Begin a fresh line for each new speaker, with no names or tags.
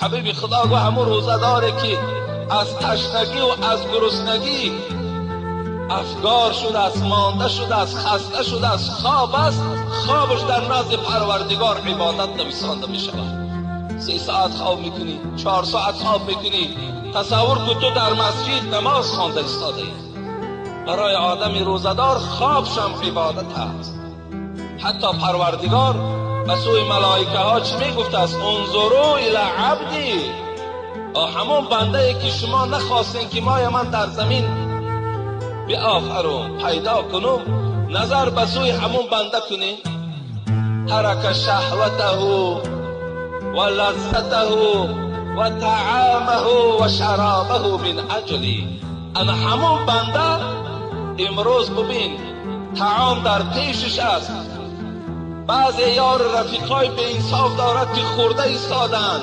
حبیب خدا گو همون روزه داره که از تشنگی و از گرسنگی افگار شده است، مانده شده است، خسته شده است، خواب است، خوابش در نزد پروردگار عبادت نویسانده می شود. 3 ساعت خواب میکنی، 4 ساعت خواب میکنی. تصور کن تو در مسجد نماز خوانده ایستاده ای. برای آدمی روزدار خوابش هم عبادت است. حتی پروردگار به سوی ملائکه ها چی میگفته است؟ انظروا الی عبدی، همون بنده ای که شما نخواستین که مای من در زمین بیافرم پیدا کنم، نظر به سوی همون بنده کنین. ترک شهوته و لذته و طعامه و شرابه من اجلی. انا همون بنده امروز ببین طعام در پیشش است، بعضی یار رفیقای به انصاف دارد که خورده ایستادند،